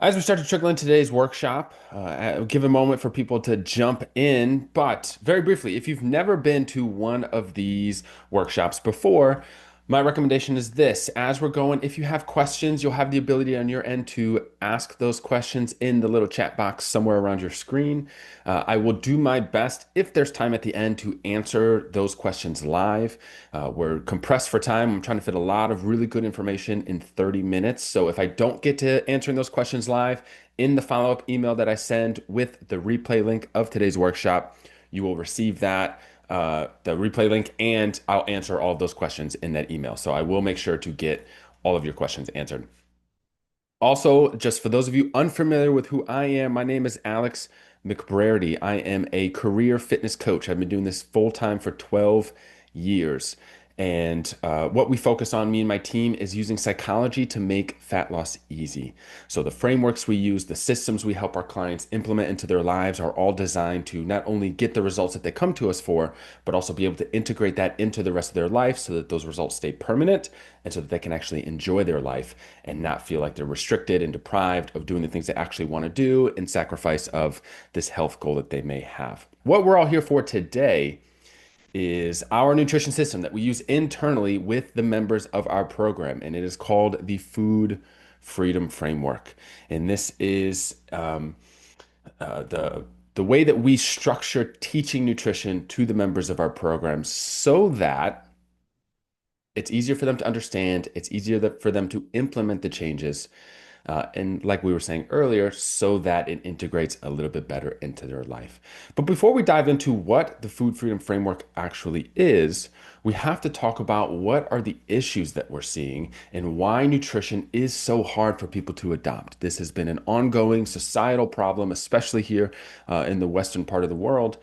As we start to trickle into today's workshop, I'll give a moment for people to jump in. But very briefly, if you've never been to one of these workshops before, my recommendation is this. As we're going, if you have questions, you'll have the ability on your end to ask those questions in the little chat box somewhere around your screen. I will do my best, if there's time at the end, to answer those questions live. We're compressed for time. I'm trying to fit a lot of really good information in 30 minutes. So if I don't get to answering those questions live, in the follow-up email that I send with the replay link of today's workshop, you will receive that, the replay link, and I'll answer all of those questions in that email. So I will make sure to get all of your questions answered. Also, just for those of you unfamiliar with who I am, my name is Alex McBrairty. I am a career fitness coach. I've been doing this full time for 12 years. And what we focus on, me and my team, is using psychology to make fat loss easy. So the frameworks we use, the systems we help our clients implement into their lives are all designed to not only get the results that they come to us for, but also be able to integrate that into the rest of their life so that those results stay permanent and so that they can actually enjoy their life and not feel like they're restricted and deprived of doing the things they actually want to do in sacrifice of this health goal that they may have. What we're all here for today is our nutrition system that we use internally with the members of our program, and it is called the Food Freedom Framework. And this is the way that we structure teaching nutrition to the members of our program so that it's easier for them to understand, it's easier for them to implement the changes, and like we were saying earlier, so that it integrates a little bit better into their life. But before we dive into what the Food Freedom Framework actually is, we have to talk about what are the issues that we're seeing and why nutrition is so hard for people to adopt. This has been an ongoing societal problem, especially here in the Western part of the world.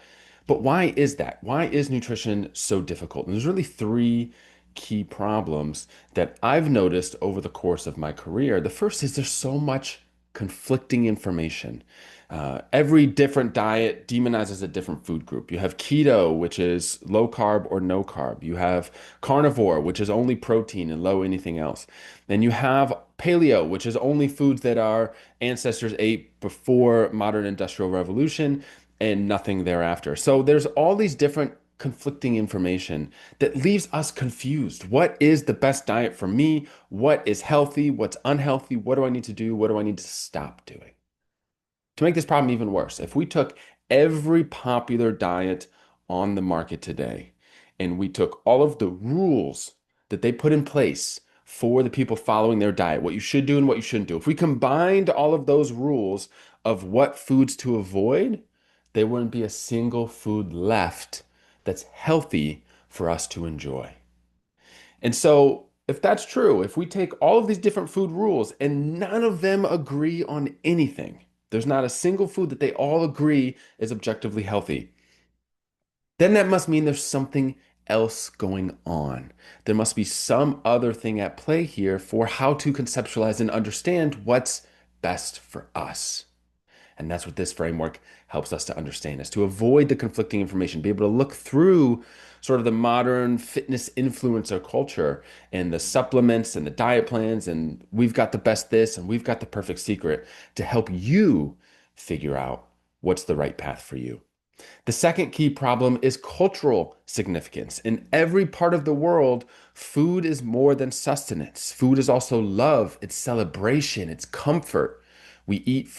But why is that? Why is nutrition so difficult? And there's really three key problems that I've noticed over the course of my career. The first is there's so much conflicting information. Every different diet demonizes a different food group. You have keto, which is low carb or no carb. You have carnivore, which is only protein and low anything else. Then you have paleo, which is only foods that our ancestors ate before modern industrial revolution and nothing thereafter. So there's all these different conflicting information that leaves us confused. What is the best diet for me? What is healthy? What's unhealthy? What do I need to do? What do I need to stop doing? To make this problem even worse, if we took every popular diet on the market today and we took all of the rules that they put in place for the people following their diet, what you should do and what you shouldn't do, if we combined all of those rules of what foods to avoid, there wouldn't be a single food left that's healthy for us to enjoy. And so, if that's true, if we take all of these different food rules and none of them agree on anything, there's not a single food that they all agree is objectively healthy, then that must mean there's something else going on. There must be some other thing at play here for how to conceptualize and understand what's best for us. And that's what this framework helps us to understand, is to avoid the conflicting information, be able to look through sort of the modern fitness influencer culture and the supplements and the diet plans, and we've got the best this and we've got the perfect secret to help you figure out what's the right path for you. The second key problem is cultural significance. In every part of the world, food is more than sustenance. Food is also love, it's celebration, it's comfort. We eat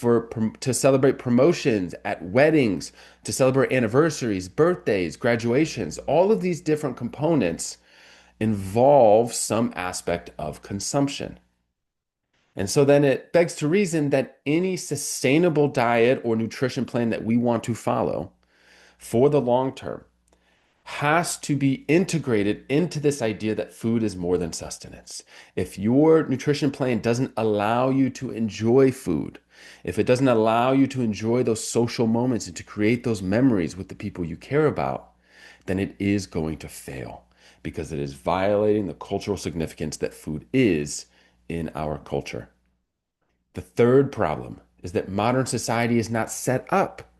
to celebrate promotions at weddings, to celebrate anniversaries, birthdays, graduations. All of these different components involve some aspect of consumption. And so then it begs to reason that any sustainable diet or nutrition plan that we want to follow for the long term has to be integrated into this idea that food is more than sustenance. If your nutrition plan doesn't allow you to enjoy food, if it doesn't allow you to enjoy those social moments and to create those memories with the people you care about, then it is going to fail because it is violating the cultural significance that food is in our culture. The third problem is that modern society is not set up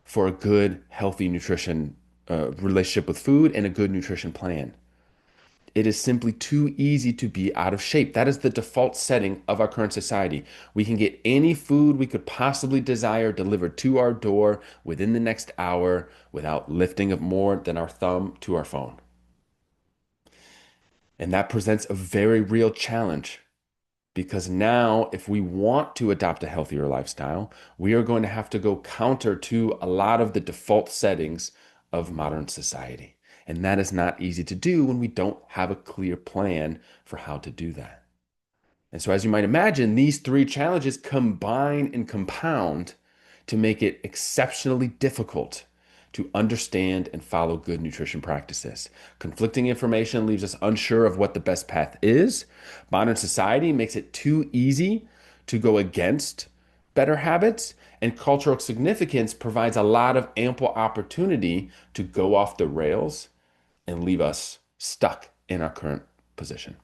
for a good, healthy nutrition relationship with food and a good nutrition plan. It is simply too easy to be out of shape. That is the default setting of our current society. We can get any food we could possibly desire delivered to our door within the next hour without lifting up more than our thumb to our phone. And that presents a very real challenge because now, if we want to adopt a healthier lifestyle, we are going to have to go counter to a lot of the default settings of modern society. And that is not easy to do when we don't have a clear plan for how to do that. And so, as you might imagine, these three challenges combine and compound to make it exceptionally difficult to understand and follow good nutrition practices. Conflicting information leaves us unsure of what the best path is. Modern society makes it too easy to go against better habits, and cultural significance provides a lot of ample opportunity to go off the rails and leave us stuck in our current position.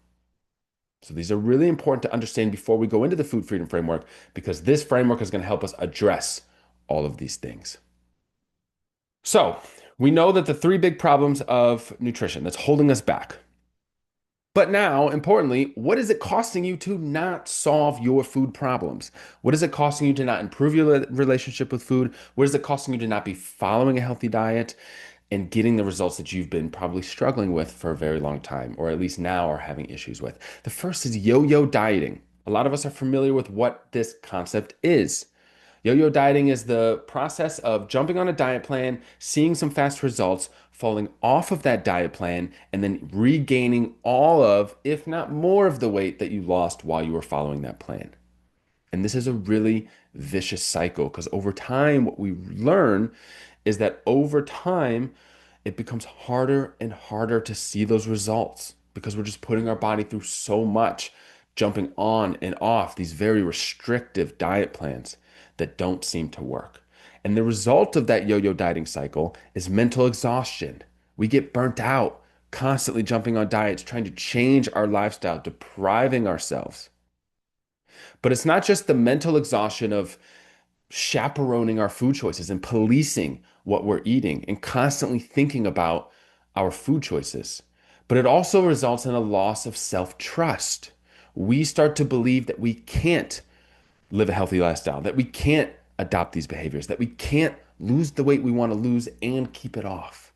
So these are really important to understand before we go into the food freedom framework, because this framework is going to help us address all of these things. So we know that the three big problems of nutrition that's holding us back. But now, importantly, what is it costing you to not solve your food problems? What is it costing you to not improve your relationship with food? What is it costing you to not be following a healthy diet and getting the results that you've been probably struggling with for a very long time, or at least now are having issues with? The first is yo-yo dieting. A lot of us are familiar with what this concept is. Yo-yo dieting is the process of jumping on a diet plan, seeing some fast results, falling off of that diet plan, and then regaining all of, if not more of the weight that you lost while you were following that plan. And this is a really vicious cycle because over time, what we learn is that over time, it becomes harder and harder to see those results because we're just putting our body through so much, jumping on and off these very restrictive diet plans that don't seem to work. And the result of that yo-yo dieting cycle is mental exhaustion. We get burnt out, constantly jumping on diets, trying to change our lifestyle, depriving ourselves. But it's not just the mental exhaustion of chaperoning our food choices and policing what we're eating and constantly thinking about our food choices, but it also results in a loss of self-trust. We start to believe that we can't live a healthy lifestyle, that we can't adopt these behaviors, that we can't lose the weight we want to lose and keep it off.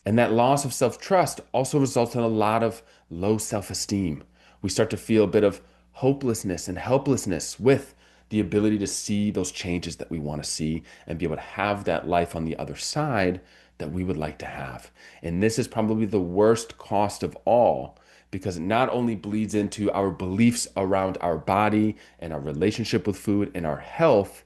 And that loss of self-trust also results in a lot of low self-esteem. We start to feel a bit of hopelessness and helplessness with the ability to see those changes that we want to see and be able to have that life on the other side that we would like to have. And this is probably the worst cost of all because it not only bleeds into our beliefs around our body and our relationship with food and our health,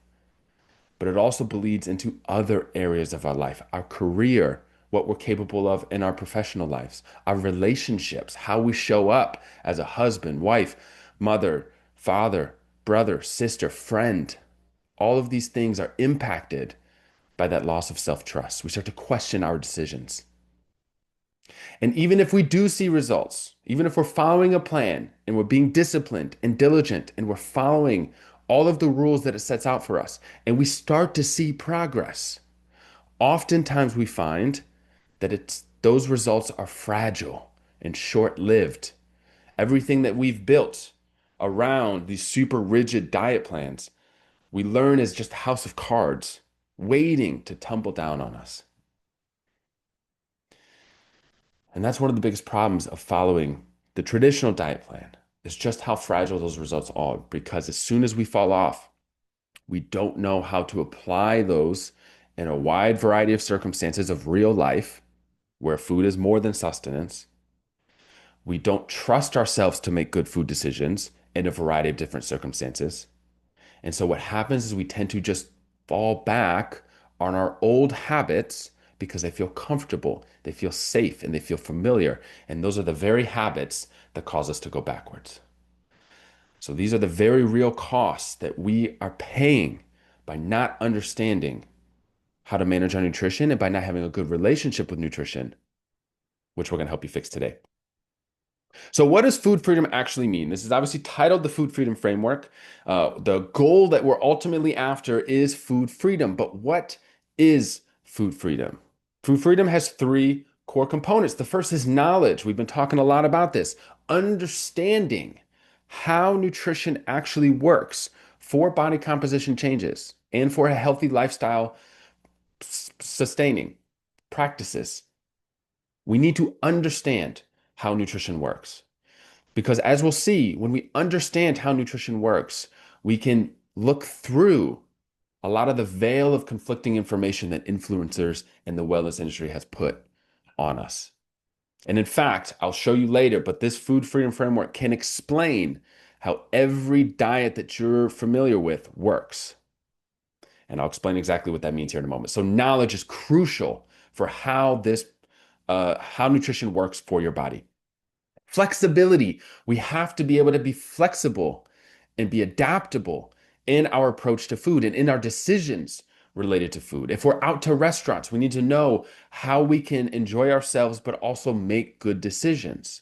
but it also bleeds into other areas of our life, our career, what we're capable of in our professional lives, our relationships, how we show up as a husband, wife, mother, father, brother, sister, friend. All of these things are impacted by that loss of self-trust. We start to question our decisions. And even if we do see results, even if we're following a plan and we're being disciplined and diligent and we're following all of the rules that it sets out for us, and we start to see progress, oftentimes we find that those results are fragile and short-lived. Everything that we've built around these super rigid diet plans, we learn is just a house of cards waiting to tumble down on us. And that's one of the biggest problems of following the traditional diet plan is just how fragile those results are. Because as soon as we fall off, we don't know how to apply those in a wide variety of circumstances of real life where food is more than sustenance. We don't trust ourselves to make good food decisions in a variety of different circumstances. And so what happens is we tend to just fall back on our old habits because they feel comfortable, they feel safe, and they feel familiar. And those are the very habits that cause us to go backwards. So these are the very real costs that we are paying by not understanding how to manage our nutrition and by not having a good relationship with nutrition, which we're going to help you fix today. So what does food freedom actually mean? This is obviously titled the Food Freedom Framework. The goal that we're ultimately after is food freedom. But what is food freedom? Food freedom has three core components. The first is knowledge. We've been talking a lot about this. Understanding how nutrition actually works for body composition changes and for a healthy lifestyle sustaining practices. We need to understand how nutrition works. Because as we'll see, when we understand how nutrition works, we can look through a lot of the veil of conflicting information that influencers and the wellness industry has put on us. And in fact, I'll show you later, but this food freedom framework can explain how every diet that you're familiar with works. And I'll explain exactly what that means here in a moment. So knowledge is crucial for how nutrition works for your body. Flexibility. We have to be able to be flexible and be adaptable in our approach to food and in our decisions related to food. If we're out to restaurants, we need to know how we can enjoy ourselves, but also make good decisions.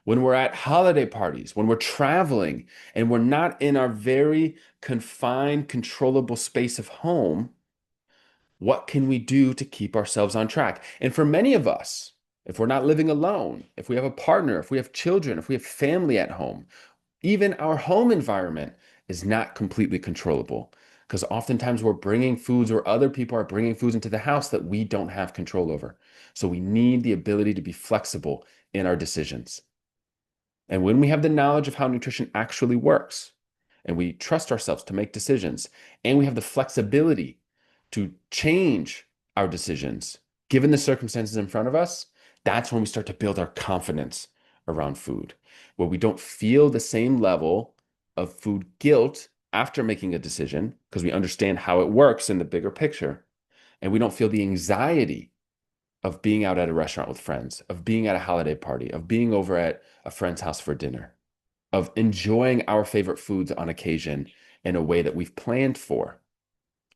When we're at holiday parties, when we're traveling, and we're not in our very confined, controllable space of home, what can we do to keep ourselves on track? And for many of us, if we're not living alone, if we have a partner, if we have children, if we have family at home, even our home environment is not completely controllable because oftentimes we're bringing foods or other people are bringing foods into the house that we don't have control over. So we need the ability to be flexible in our decisions. And when we have the knowledge of how nutrition actually works, and we trust ourselves to make decisions, and we have the flexibility to change our decisions given the circumstances in front of us, that's when we start to build our confidence around food, where we don't feel the same level of food guilt after making a decision because we understand how it works in the bigger picture. And we don't feel the anxiety of being out at a restaurant with friends, of being at a holiday party, of being over at a friend's house for dinner, of enjoying our favorite foods on occasion in a way that we've planned for.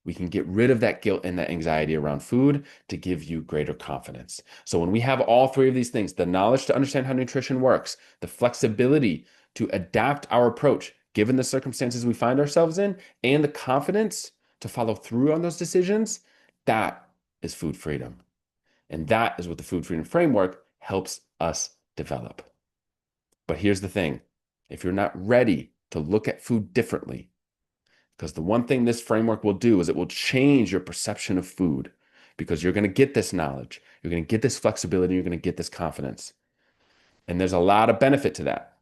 We can get rid of that guilt and that anxiety around food to give you greater confidence. So when we have all three of these things, the knowledge to understand how nutrition works, the flexibility to adapt our approach given the circumstances we find ourselves in, and the confidence to follow through on those decisions, that is food freedom. And that is what the food freedom framework helps us develop. But here's the thing. If you're not ready to look at food differently, because the one thing this framework will do is it will change your perception of food because you're going to get this knowledge, you're going to get this flexibility, you're going to get this confidence. And there's a lot of benefit to that.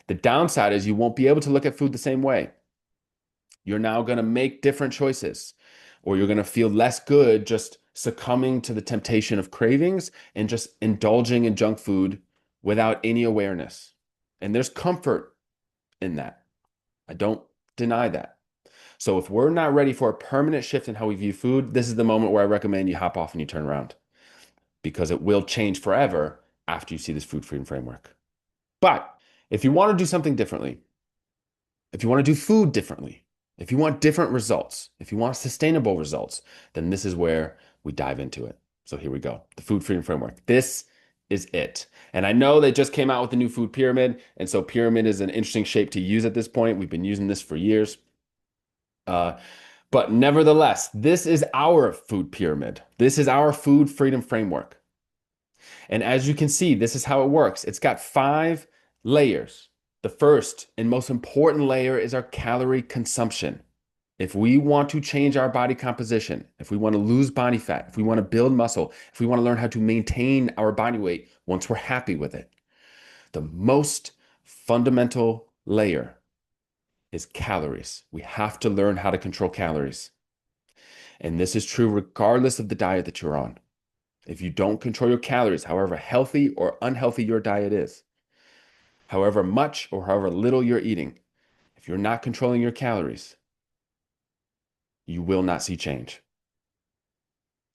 The downside is you won't be able to look at food the same way. You're now going to make different choices, or you're going to feel less good just succumbing to the temptation of cravings and just indulging in junk food without any awareness. And there's comfort in that. I don't deny that. So if we're not ready for a permanent shift in how we view food, this is the moment where I recommend you hop off and you turn around because it will change forever after you see this food freedom framework. But if you want to do something differently, if you want to do food differently, if you want different results, if you want sustainable results, then this is where we dive into it. So here we go. The food freedom framework. This is it. And I know they just came out with the new food pyramid. And so pyramid is an interesting shape to use at this point. We've been using this for years. But nevertheless, this is our food pyramid. This is our food freedom framework. And as you can see, this is how it works. It's got 5 layers. The first and most important layer is our calorie consumption. If we want to change our body composition, if we want to lose body fat, if we want to build muscle, if we want to learn how to maintain our body weight once we're happy with it, the most fundamental layer is calories. We have to learn how to control calories. And this is true regardless of the diet that you're on. If you don't control your calories, however healthy or unhealthy your diet is, however much or however little you're eating, if you're not controlling your calories, you will not see change.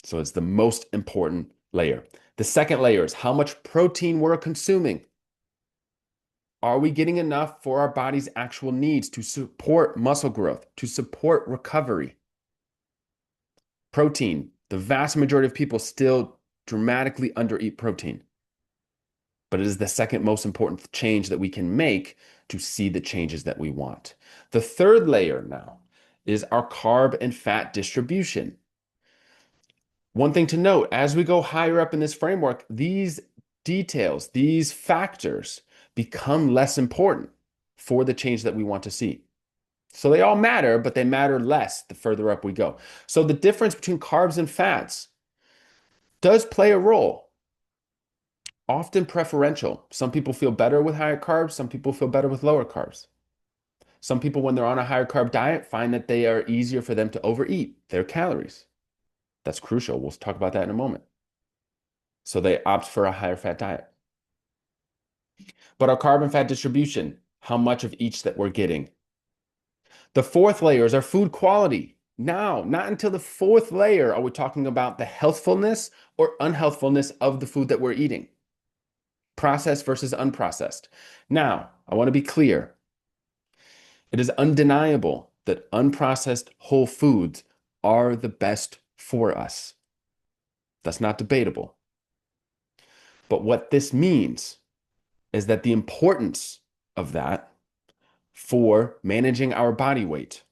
So it's the most important layer. The second layer is how much protein we're consuming. Are we getting enough for our body's actual needs to support muscle growth, to support recovery? Protein. The vast majority of people still dramatically undereat protein. But it is the second most important change that we can make to see the changes that we want. The third layer now is our carb and fat distribution. One thing to note, as we go higher up in this framework, these details, these factors become less important for the change that we want to see. So they all matter, but they matter less the further up we go. So the difference between carbs and fats does play a role, often preferential. Some people feel better with higher carbs, some people feel better with lower carbs. Some people, when they're on a higher carb diet, find that they are easier for them to overeat their calories. That's crucial. We'll talk about that in a moment. So they opt for a higher fat diet. But our carb and fat distribution, how much of each that we're getting. The fourth layer is our food quality. Now, not until the fourth layer are we talking about the healthfulness or unhealthfulness of the food that we're eating. Processed versus unprocessed. Now, I want to be clear. It is undeniable that unprocessed whole foods are the best for us. That's not debatable. But what this means is that the importance of that for managing our body weight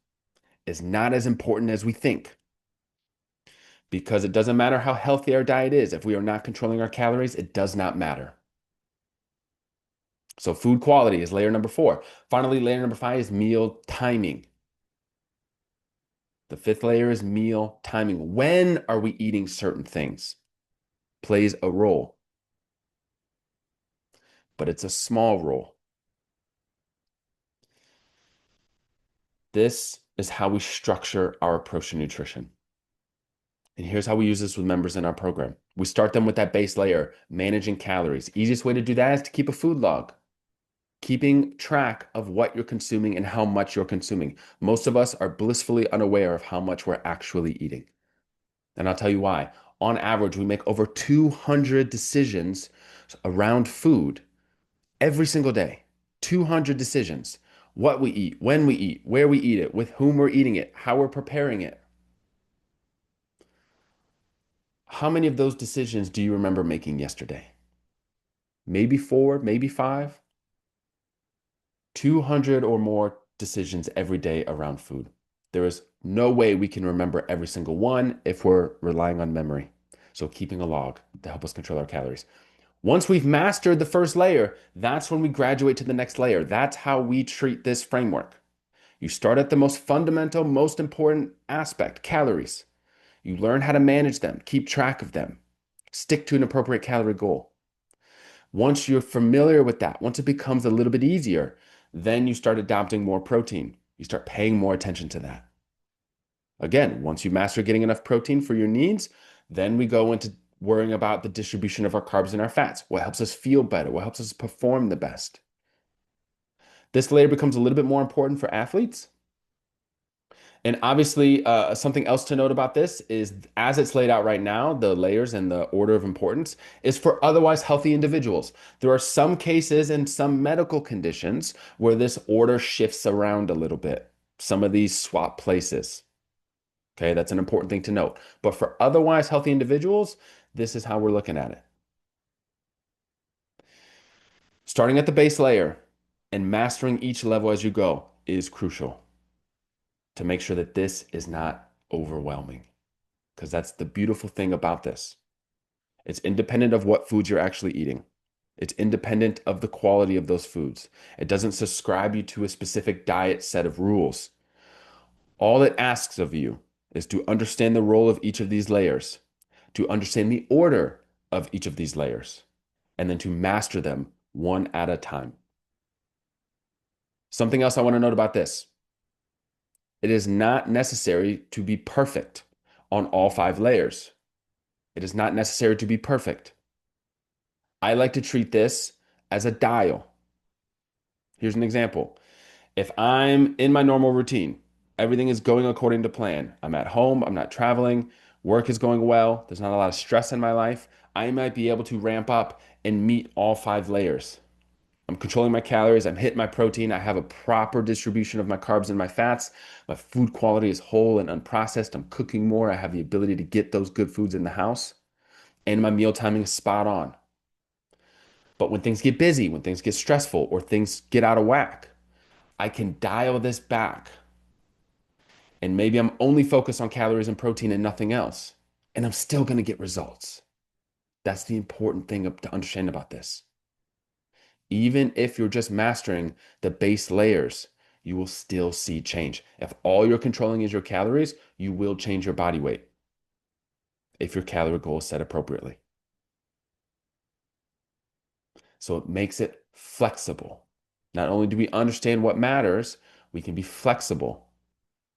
is not as important as we think. Because it doesn't matter how healthy our diet is. If we are not controlling our calories, it does not matter. So food quality is layer number 4. Finally, layer number 5 is meal timing. The fifth layer is meal timing. When are we eating certain things? Plays a role. But it's a small role. This is how we structure our approach to nutrition. And here's how we use this with members in our program. We start them with that base layer, managing calories. Easiest way to do that is to keep a food log, keeping track of what you're consuming and how much you're consuming. Most of us are blissfully unaware of how much we're actually eating. And I'll tell you why. On average, we make over 200 decisions around food every single day. 200 decisions. What we eat, when we eat, where we eat it, with whom we're eating it, how we're preparing it. How many of those decisions do you remember making yesterday? Maybe 4, maybe 5. 200 or more decisions every day around food. There is no way we can remember every single one if we're relying on memory. So keeping a log to help us control our calories. Once we've mastered the first layer, that's when we graduate to the next layer. That's how we treat this framework. You start at the most fundamental, most important aspect, calories. You learn how to manage them, keep track of them, stick to an appropriate calorie goal. Once you're familiar with that, once it becomes a little bit easier, then you start adopting more protein. You start paying more attention to that. Again, once you master getting enough protein for your needs, then we go into worrying about the distribution of our carbs and our fats, what helps us feel better, what helps us perform the best. This layer becomes a little bit more important for athletes. And obviously, something else to note about this is as it's laid out right now, the layers and the order of importance is for otherwise healthy individuals. There are some cases and some medical conditions where this order shifts around a little bit. Some of these swap places. Okay, that's an important thing to note. But for otherwise healthy individuals, this is how we're looking at it. Starting at the base layer and mastering each level as you go is crucial to make sure that this is not overwhelming. Because that's the beautiful thing about this. It's independent of what foods you're actually eating. It's independent of the quality of those foods. It doesn't subscribe you to a specific diet set of rules. All it asks of you is to understand the role of each of these layers, to understand the order of each of these layers, and then to master them one at a time. Something else I want to note about this. It is not necessary to be perfect on all 5 layers. It is not necessary to be perfect. I like to treat this as a dial. Here's an example. If I'm in my normal routine, everything is going according to plan. I'm at home, I'm not traveling, work is going well, there's not a lot of stress in my life, I might be able to ramp up and meet all 5 layers. I'm controlling my calories, I'm hitting my protein, I have a proper distribution of my carbs and my fats, my food quality is whole and unprocessed, I'm cooking more, I have the ability to get those good foods in the house, and my meal timing is spot on. But when things get busy, when things get stressful, or things get out of whack, I can dial this back. And maybe I'm only focused on calories and protein and nothing else. and I'm still going to get results. That's the important thing to understand about this. Even if you're just mastering the base layers, you will still see change. If all you're controlling is your calories, you will change your body weight if your calorie goal is set appropriately. So it makes it flexible. Not only do we understand what matters, we can be flexible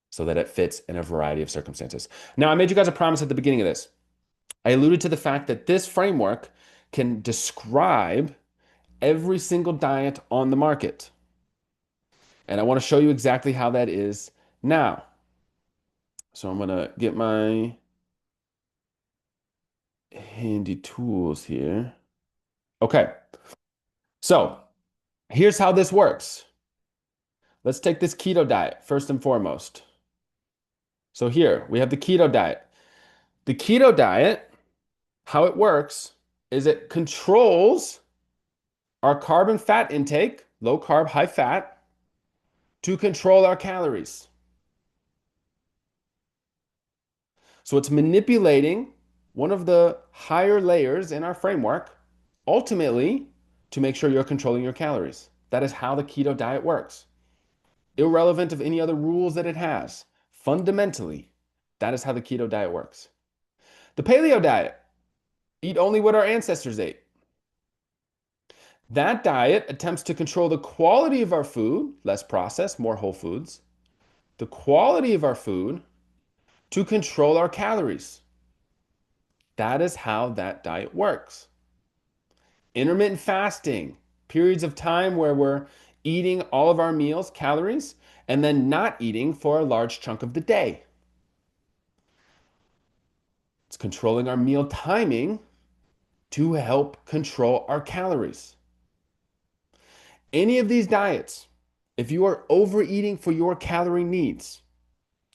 so that it fits in a variety of circumstances. Now, I made you guys a promise at the beginning of this. I alluded to the fact that this framework can describe every single diet on the market. And I want to show you exactly how that is now. So I'm going to get my handy tools here. Okay. So here's how this works. Let's take this keto diet first and foremost. So here we have the keto diet. The keto diet, how it works is it controls our carb and fat intake, low carb, high fat, to control our calories. So it's manipulating one of the higher layers in our framework, ultimately to make sure you're controlling your calories. That is how the keto diet works. Irrelevant of any other rules that it has. Fundamentally, that is how the keto diet works. The paleo diet, eat only what our ancestors ate. That diet attempts to control the quality of our food, less processed, more whole foods, the quality of our food to control our calories. That is how that diet works. Intermittent fasting, periods of time where we're eating all of our meals, calories, and then not eating for a large chunk of the day. It's controlling our meal timing to help control our calories. Any of these diets, if you are overeating for your calorie needs,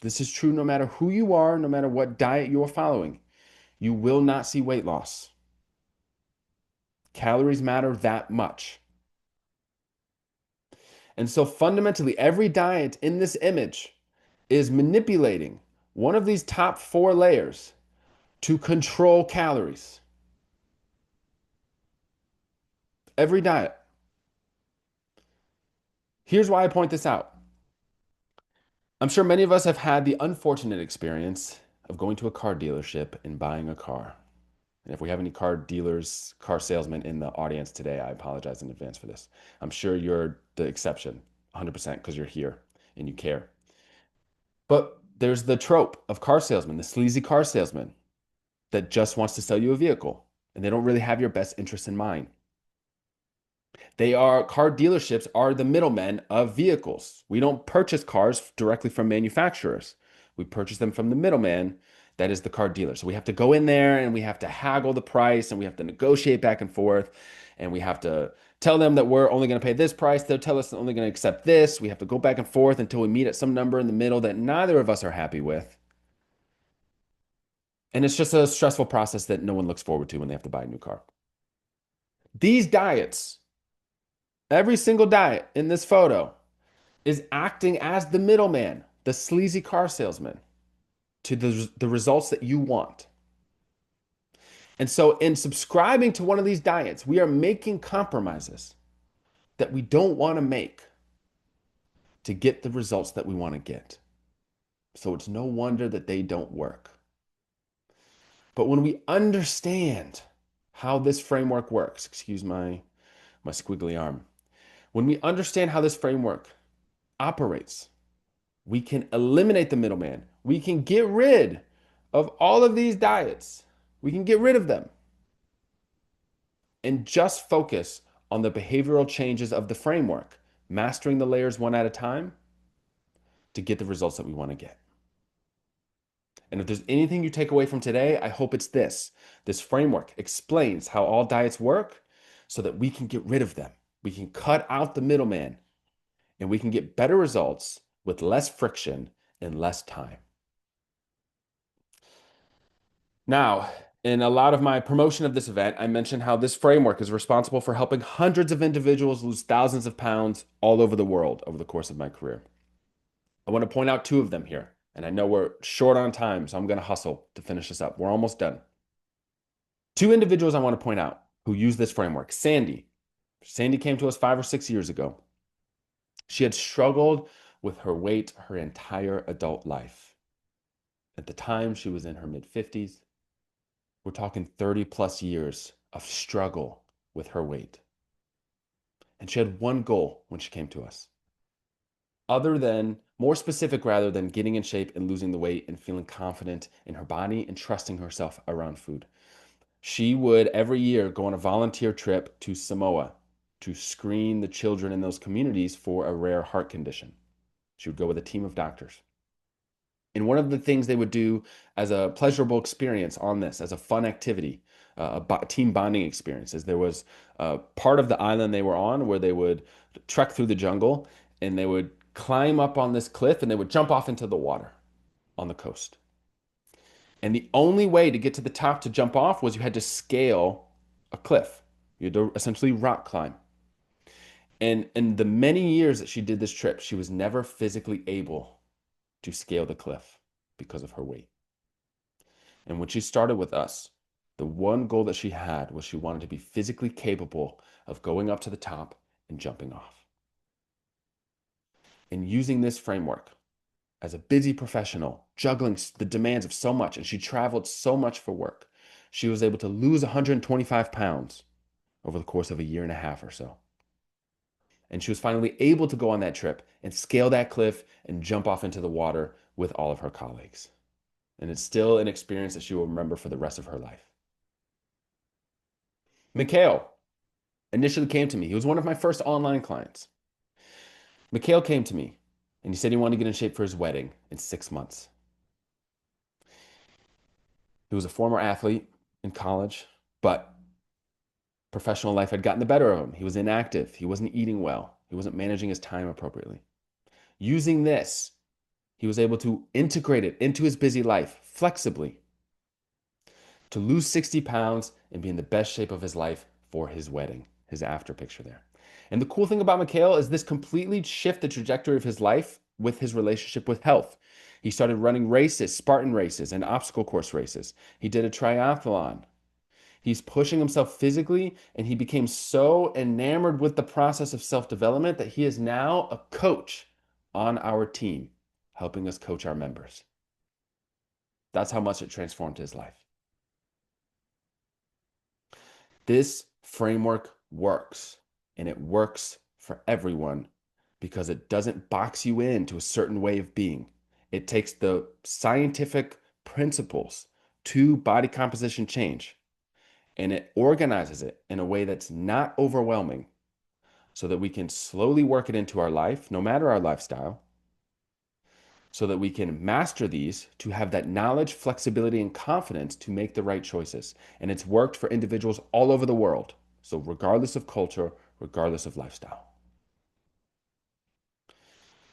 this is true no matter who you are, no matter what diet you are following, you will not see weight loss. Calories matter that much. And so fundamentally, every diet in this image is manipulating one of these top 4 layers to control calories. Every diet. Here's why I point this out. I'm sure many of us have had the unfortunate experience of going to a car dealership and buying a car. And if we have any car dealers, car salesmen in the audience today, I apologize in advance for this. I'm sure you're the exception, 100%, because you're here and you care. But there's the trope of car salesman, the sleazy car salesman that just wants to sell you a vehicle, and they don't really have your best interests in mind. Car dealerships are the middlemen of vehicles. We don't purchase cars directly from manufacturers. We purchase them from the middleman, that is the car dealer. So we have to go in there and we have to haggle the price and we have to negotiate back and forth and we have to tell them that we're only going to pay this price. They'll tell us they're only going to accept this. We have to go back and forth until we meet at some number in the middle that neither of us are happy with. And it's just a stressful process that no one looks forward to when they have to buy a new car. These diets, every single diet in this photo, is acting as the middleman, the sleazy car salesman, to the results that you want. And so in subscribing to one of these diets, we are making compromises that we don't want to make to get the results that we want to get. So it's no wonder that they don't work. But when we understand how this framework works, excuse my squiggly arm, when we understand how this framework operates, we can eliminate the middleman. We can get rid of all of these diets. We can get rid of them and just focus on the behavioral changes of the framework, mastering the layers one at a time to get the results that we want to get. And if there's anything you take away from today, I hope it's this. This framework explains how all diets work so that we can get rid of them. We can cut out the middleman and we can get better results with less friction and less time. Now, in a lot of my promotion of this event, I mentioned how this framework is responsible for helping hundreds of individuals lose thousands of pounds all over the world over the course of my career. I want to point out 2 of them here, And I know we're short on time, so I'm going to hustle to finish this up. We're almost done. Two individuals I want to point out who use this framework. Sandy. Sandy came to us 5 or 6 years ago. She had struggled with her weight her entire adult life. At the time, she was in her mid-50s. We're talking 30 plus years of struggle with her weight. And she had one goal when she came to us, more specific rather than getting in shape and losing the weight and feeling confident in her body and trusting herself around food. She would every year go on a volunteer trip to Samoa to screen the children in those communities for a rare heart condition. She would go with a team of doctors. And one of the things they would do as a pleasurable experience on this, as a fun activity, a team bonding experience, is there was a part of the island they were on where they would trek through the jungle and they would climb up on this cliff and they would jump off into the water on the coast. And the only way to get to the top to jump off was you had to scale a cliff. You had to essentially rock climb. And in the many years that she did this trip, she was never physically able to scale the cliff because of her weight. And when she started with us, the one goal that she had was she wanted to be physically capable of going up to the top and jumping off. And using this framework as a busy professional, juggling the demands of so much, and she traveled so much for work, she was able to lose 125 pounds over the course of a year and a half or so. And she was finally able to go on that trip and scale that cliff and jump off into the water with all of her colleagues. And it's still an experience that she will remember for the rest of her life. Mikhail initially came to me. He was one of my first online clients. Mikhail came to me and he said he wanted to get in shape for his wedding in 6 months. He was a former athlete in college, but professional life had gotten the better of him. He was inactive. He wasn't eating well. He wasn't managing his time appropriately. Using this, he was able to integrate it into his busy life flexibly to lose 60 pounds and be in the best shape of his life for his wedding, his after picture there. And the cool thing about Mikhail is this completely shifted the trajectory of his life with his relationship with health. He started running races, Spartan races, and obstacle course races. He did a triathlon. He's pushing himself physically, and he became so enamored with the process of self-development that he is now a coach on our team, helping us coach our members. That's how much it transformed his life. This framework works, and it works for everyone because it doesn't box you into a certain way of being. It takes the scientific principles to body composition change, and it organizes it in a way that's not overwhelming so that we can slowly work it into our life, no matter our lifestyle, so that we can master these to have that knowledge, flexibility, and confidence to make the right choices. And it's worked for individuals all over the world. So regardless of culture, regardless of lifestyle.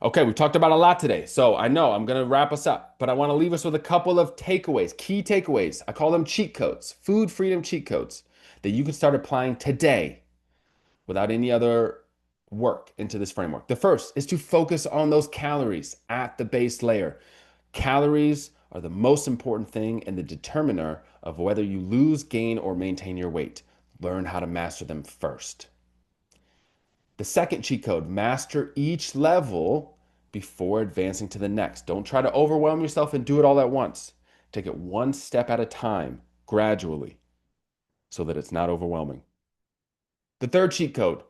Okay, we've talked about a lot today. So I know I'm going to wrap us up, but I want to leave us with a couple of takeaways, key takeaways. I call them cheat codes, food freedom cheat codes that you can start applying today without any other work into this framework. The first is to focus on those calories at the base layer. Calories are the most important thing and the determiner of whether you lose, gain, or maintain your weight. Learn how to master them first. The second cheat code, master each level before advancing to the next. Don't try to overwhelm yourself and do it all at once. Take it one step at a time, gradually, so that it's not overwhelming. The third cheat code,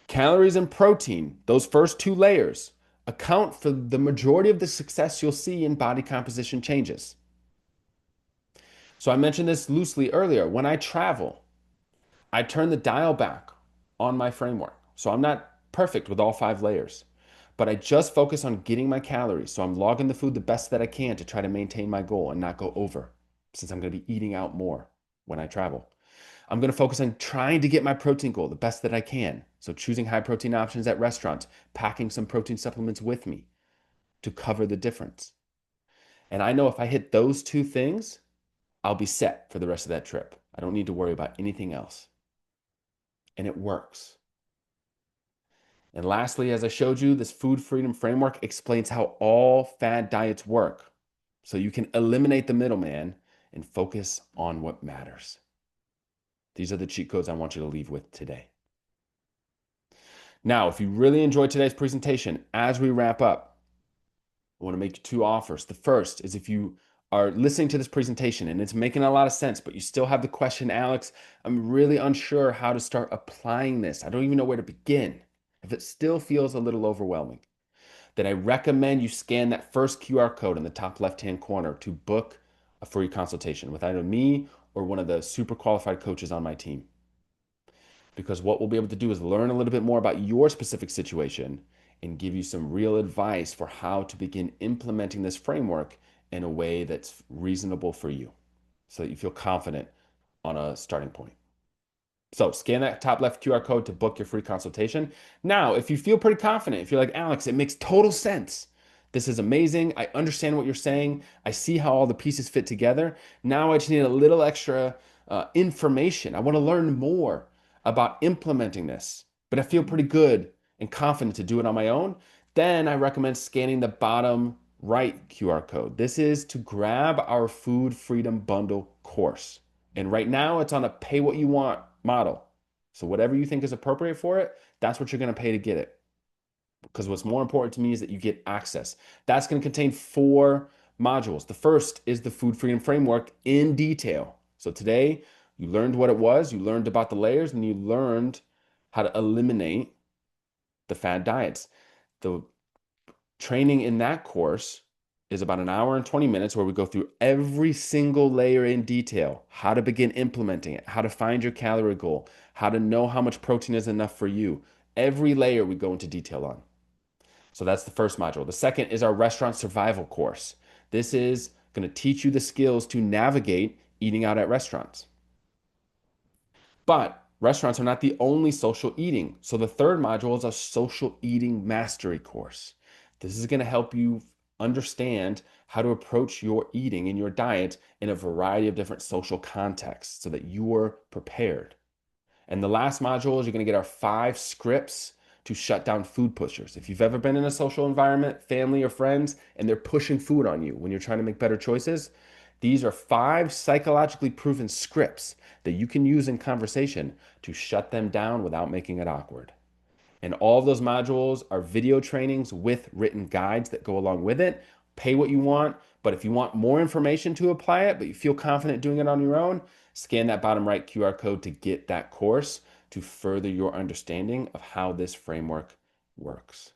calories and protein, those first two layers, account for the majority of the success you'll see in body composition changes. So I mentioned this loosely earlier. When I travel, I turn the dial back on my framework. So I'm not perfect with all 5 layers, but I just focus on getting my calories. So I'm logging the food the best that I can to try to maintain my goal and not go over, since I'm going to be eating out more when I travel. I'm going to focus on trying to get my protein goal the best that I can. So choosing high protein options at restaurants, packing some protein supplements with me to cover the difference. And I know if I hit those 2 things, I'll be set for the rest of that trip. I don't need to worry about anything else. And it works. And lastly, as I showed you, this food freedom framework explains how all fad diets work. so you can eliminate the middleman and focus on what matters. These are the cheat codes I want you to leave with today. Now, if you really enjoyed today's presentation, as we wrap up, I want to make you two offers. The first is if you are listening to this presentation and it's making a lot of sense, but you still have the question, Alex, I'm really unsure how to start applying this. I don't even know where to begin. If it still feels a little overwhelming, then I recommend you scan that first QR code in the top left-hand corner to book a free consultation with either me or one of the super qualified coaches on my team. Because what we'll be able to do is learn a little bit more about your specific situation and give you some real advice for how to begin implementing this framework in a way that's reasonable for you so that you feel confident on a starting point. So scan that top left QR code to book your free consultation. Now, if you feel pretty confident, if you're like, Alex, it makes total sense. This is amazing. I understand what you're saying. I see how all the pieces fit together. Now I just need a little extra information. I want to learn more about implementing this, but I feel pretty good and confident to do it on my own. Then I recommend scanning the bottom right QR code. This is to grab our Food Freedom Bundle course. And right now it's on a pay what you want model. So whatever you think is appropriate for it, that's what you're going to pay to get it. Because what's more important to me is that you get access. That's going to contain 4 modules. The first is the Food Freedom Framework in detail. So today you learned what it was, you learned about the layers, and you learned how to eliminate the fad diets. The training in that course is about an hour and 20 minutes where we go through every single layer in detail, how to begin implementing it, how to find your calorie goal, how to know how much protein is enough for you. Every layer we go into detail on. So that's the first module. The second is our restaurant survival course. This is going to teach you the skills to navigate eating out at restaurants. But restaurants are not the only social eating. So the third module is a social eating mastery course. This is going to help you understand how to approach your eating and your diet in a variety of different social contexts so that you're prepared. And the last module is you're going to get our 5 scripts to shut down food pushers. If you've ever been in a social environment, family or friends, and they're pushing food on you when you're trying to make better choices, these are 5 psychologically proven scripts that you can use in conversation to shut them down without making it awkward. And all of those modules are video trainings with written guides that go along with it. Pay what you want, but if you want more information to apply it, but you feel confident doing it on your own, scan that bottom right QR code to get that course to further your understanding of how this framework works.